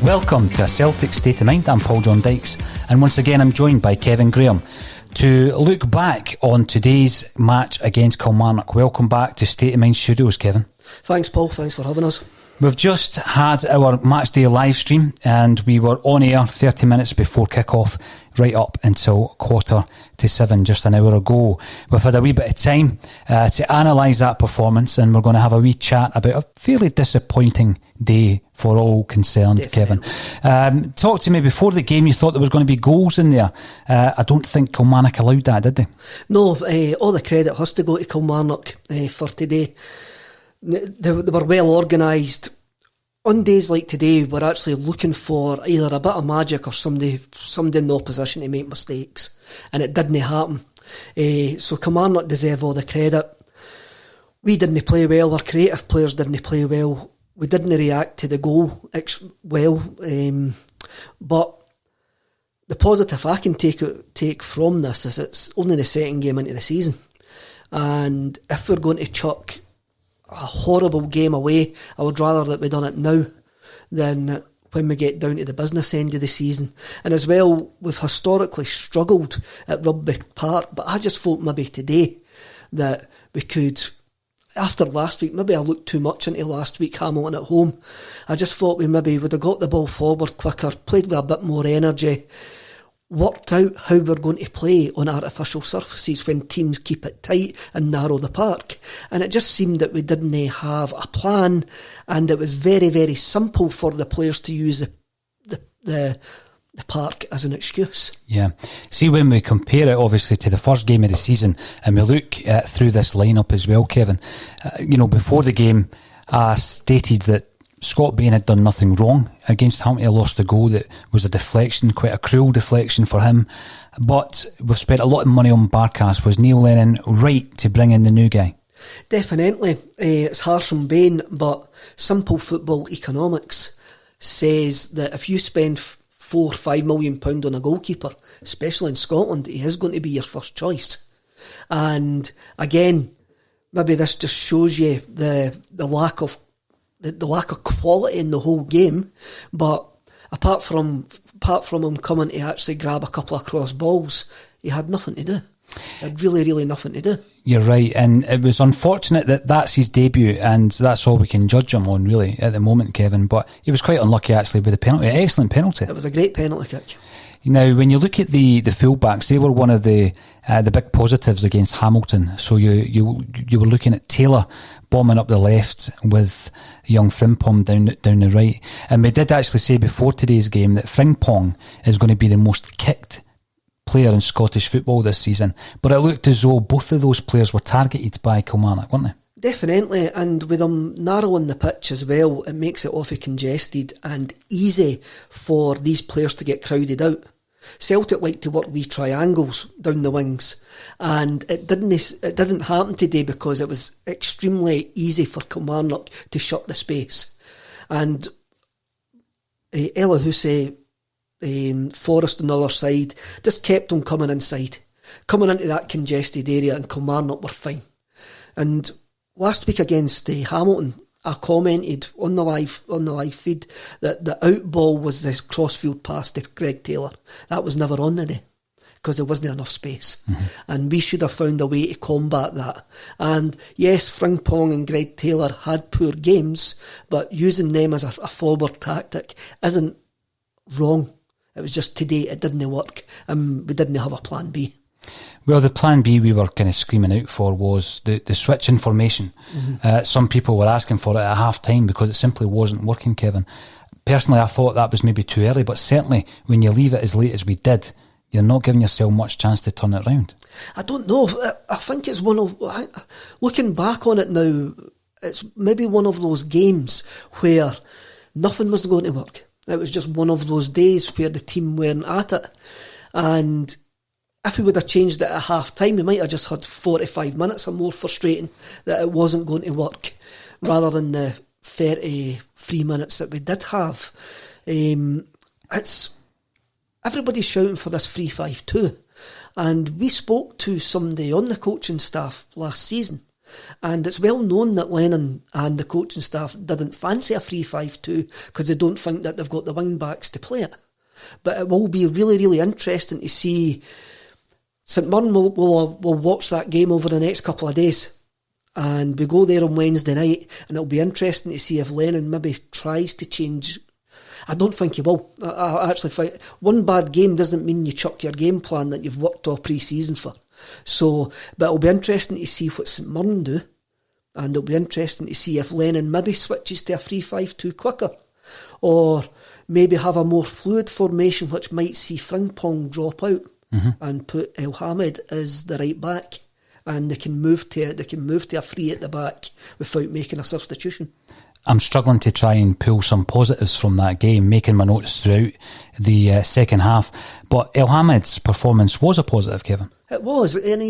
Welcome to a Celtic State of Mind. I'm John Dykes, and once again I'm joined by Kevin Graham to look back on today's match against Kilmarnock. Welcome back to State of Mind Studios, Kevin. Thanks, Paul. Thanks for having us. We've just had our Matchday live stream and we were on air 30 minutes before kick-off, right up until 6:45, just an hour ago. We've had a wee bit of time to analyse that performance, and we're going to have a wee chat about a fairly disappointing day for all concerned. Definitely. Kevin. Talk to me, before the game you thought there was going to be goals in there. I don't think Kilmarnock allowed that, did they? No, all the credit has to go to Kilmarnock for today. They were well organised. On days like today, we're actually looking for either a bit of magic or somebody in the opposition to make mistakes, and it didn't happen. So Kilmarnock deserve all the credit. We didn't play well. Our creative players didn't play well. We didn't react to the goal well. But the positive I can take from this is it's only the second game into the season, and if we're going to chuck a horrible game away, I would rather that we done it now than when we get down to the business end of the season. And as well, we've historically struggled at Rugby Park, but I just thought maybe today that we could, after last week, maybe I looked too much into last week, Hamilton at home. I just thought we maybe would have got the ball forward quicker, played with a bit more energy, worked out how we're going to play on artificial surfaces when teams keep it tight and narrow the park. And it just seemed that we didn't have a plan, and it was very, very simple for the players to use the park as an excuse. Yeah. See, when we compare it obviously to the first game of the season, and we look through this lineup as well, Kevin, before the game I stated that Scott Bain had done nothing wrong against Hamilton. He lost the goal that was a deflection, quite a cruel deflection for him. But we've spent a lot of money on Barkas. Was Neil Lennon right to bring in the new guy? Definitely. It's harsh on Bain, but simple football economics says that if you spend £4 or £5 million on a goalkeeper, especially in Scotland, he is going to be your first choice. And again, maybe this just shows you the lack of quality in the whole game. But apart from him coming to actually grab a couple of cross balls, he had nothing to do. He had really, really nothing to do. You're right, and it was unfortunate that that's his debut, and that's all we can judge him on really at the moment, Kevin. But he was quite unlucky actually with the penalty. Excellent penalty. It was a great penalty kick. Now, when you look at the fullbacks, they were one of the big positives against Hamilton. So you were looking at Taylor bombing up the left with young Frimpong down the right. And we did actually say before today's game that Frimpong is going to be the most kicked player in Scottish football this season. But it looked as though both of those players were targeted by Kilmarnock, weren't they? Definitely, and with them narrowing the pitch as well, it makes it awfully congested and easy for these players to get crowded out. Celtic like to work wee triangles down the wings, and it didn't happen today because it was extremely easy for Kilmarnock to shut the space. And Ella Hussey, Forrest on the other side, just kept on coming inside, coming into that congested area, and Kilmarnock were fine. And last week against Hamilton, I commented on the live feed that the out ball was this crossfield pass to Greg Taylor. That was never on the day because there wasn't enough space. Mm-hmm. And we should have found a way to combat that. And yes, Frimpong and Greg Taylor had poor games, but using them as a forward tactic isn't wrong. It was just today it didn't work, and we didn't have a plan B. Well, the plan B we were kind of screaming out for was the switch in formation. Mm-hmm. Some people were asking for it at half time because it simply wasn't working, Kevin. Personally, I thought that was maybe too early, but certainly when you leave it as late as we did, you're not giving yourself much chance to turn it around. I don't know. I think it's one of, looking back on it now, it's maybe one of those games where nothing was going to work. It was just one of those days where the team weren't at it. And if we would have changed it at half time, we might have just had 45 minutes or more frustrating that it wasn't going to work, rather than the 33 minutes that we did have. It's everybody's shouting for this 3-5-2, and we spoke to somebody on the coaching staff last season, and it's well known that Lennon and the coaching staff didn't fancy a 3-5-2 because they don't think that they've got the wing backs to play it. But it will be really, really interesting to see. St Mirren will watch that game over the next couple of days, and we go there on Wednesday night, and it'll be interesting to see if Lennon maybe tries to change. I don't think he will. I actually think one bad game doesn't mean you chuck your game plan that you've worked all pre-season for. So, but it'll be interesting to see what St Mirren do, and it'll be interesting to see if Lennon maybe switches to a 3-5-2 quicker, or maybe have a more fluid formation which might see Frimpong drop out and put El Hamed as the right back, and they can move to a free at the back without making a substitution. I'm struggling to try and pull some positives from that game, making my notes throughout the second half. But El Hamed's performance was a positive, Kevin. It was, and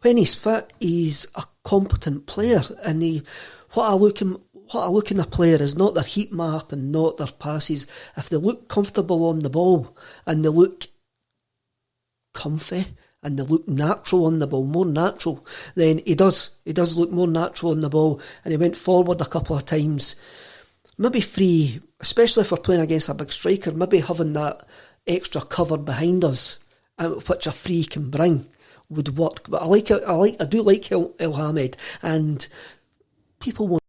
when he's fit, he's a competent player. And what I look in a player is not their heat map and not their passes. If they look comfortable on the ball and they look comfy and they look natural on the ball, more natural, then he does look more natural on the ball, and he went forward a couple of times. Maybe free, especially if we're playing against a big striker, maybe having that extra cover behind us, which a free can bring, would work. But I do like El Hamed, and people won't